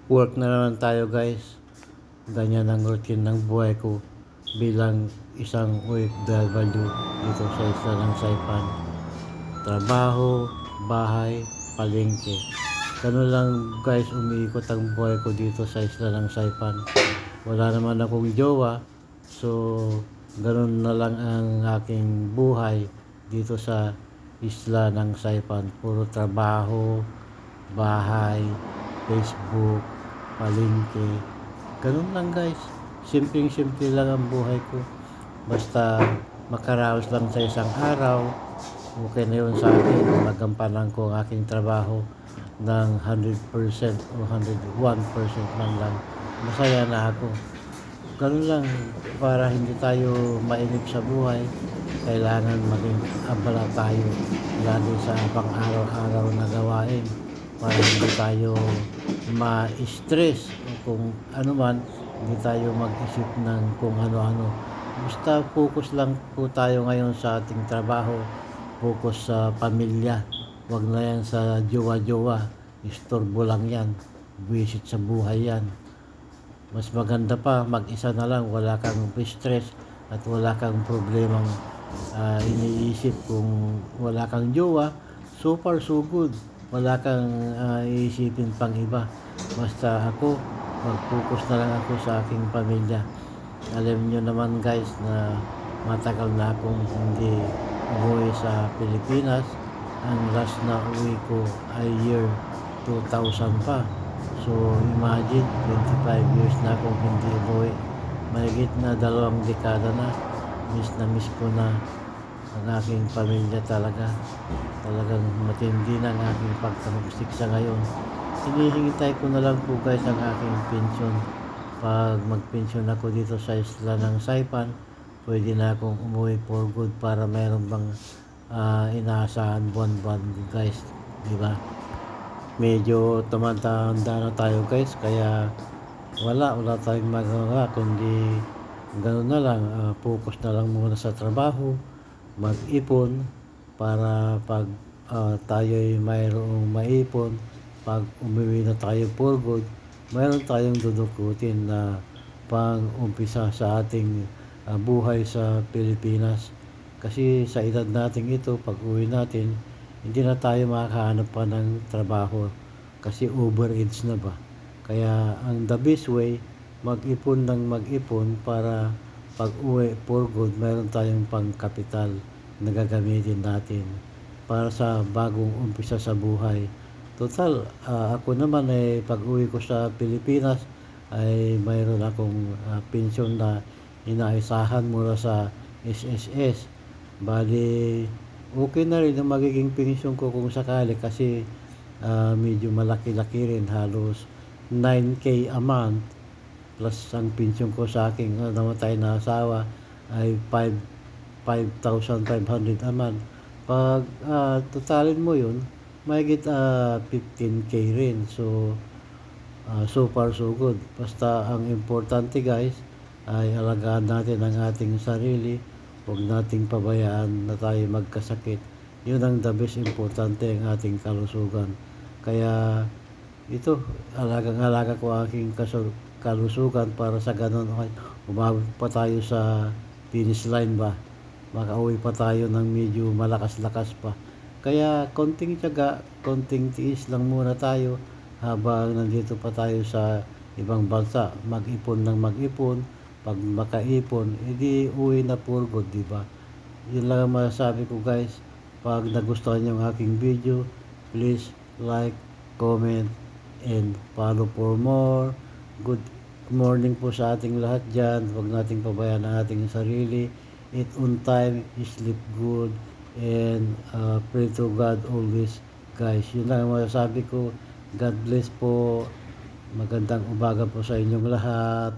Work na naman tayo guys. Ganyan ang routine ng buhay ko bilang isang OFW dito sa isla ng Saipan. Trabaho, bahay, palengke. Ganun lang guys, umiikot ang buhay ko dito sa isla ng Saipan. Wala naman akong jowa, so ganun na lang ang aking buhay dito sa isla ng Saipan. Puro trabaho, bahay, Facebook, palengke. Ganun lang guys. Simpleng-simple lang ang buhay ko. Basta makaraos lang sa isang araw, okay na yun sa akin. Magampanan ko ang aking trabaho ng 100% o 101% man lang. Masaya na ako. Ganun lang, para hindi tayo mainip sa buhay, kailangan maging abala tayo lalo sa pang-araw-araw na gawain para hindi tayo ma-stress o kung ano man, hindi tayo mag-isip ng kung ano-ano. Basta focus lang po tayo ngayon sa ating trabaho, focus sa pamilya. Huwag na yan sa jowa-jowa, istorbo lang yan, visit sa buhay yan. Mas maganda pa mag-isa na lang, wala kang stress at wala kang problemang iniisip. Kung wala kang jowa, so far so good, wala kang iisipin pang iba. Basta ako, mag-focus na lang ako sa aking pamilya. Alam nyo naman guys na matagal na akong hindi umuwi sa Pilipinas. Ang last na uwi ko ay year 2000 pa. So imagine, 25 years na akong hindi umuwi. Mahigit na 2 dekada na. Miss ko na ang aking pamilya talaga. Talagang matindi na ang aking pagka-homesick sa ngayon. Hinihintay ko na lang po guys ang aking pensyon. Pag mag-pensyon ako dito sa isla ng Saipan, pwede na akong umuwi for good para mayroon bang inaasahan buwan-buwan guys, di ba? Medyo tumatanda na tayo guys, kaya wala tayong magawa kundi gano'n na lang, focus na lang muna sa trabaho, mag-ipon para pag tayo'y mayroong maipon, pag umuwi na tayo for good, mayroon tayong dudukutin na pang-umpisa sa ating buhay sa Pilipinas. Kasi sa edad natin ito, pag uwi natin, hindi na tayo makakahanap pa ng trabaho kasi overage na ba. Kaya ang the best way, mag-ipon ng mag-ipon para pag uwi for good, mayroon tayong pang-kapital na gagamitin natin para sa bagong umpisa sa buhay. Total, ako naman ay pag uwi ko sa Pilipinas ay mayroon akong pensyon na inaisahan mula sa SSS. Bali, okay na rin ang magiging pensyon ko kung sakali kasi medyo malaki-laki rin, halos 9K a month plus ang pensyon ko sa aking namatay na asawa ay 5,500 a month. Pag totalin mo yun, mahigit 15K rin. So so far so good. Basta ang importante guys ay alagaan natin ang ating sarili. Huwag nating pabayaan na tayo magkasakit. Yun ang the best, importante ang ating kalusugan. Kaya ito, alagang-alaga ko ang aking kalusugan para sa ganun ay umabot pa tayo sa finish line ba. Makauwi pa tayo ng medyo malakas-lakas pa. Kaya konting tiyaga, konting tiis lang muna tayo habang nandito pa tayo sa ibang bansa. Mag-ipon ng mag-ipon. Pag makaipon, edi uwi na for good, di ba? Yun lang ang masasabi ko guys. Pag nagustuhan niyo ang aking video, please like, comment, and follow for more. Good morning po sa ating lahat dyan. Huwag nating pabayaan ang ating sarili. Eat on time, sleep good, and pray to God always guys. Yun lang ang masasabi ko. God bless po. Magandang umaga po sa inyong lahat.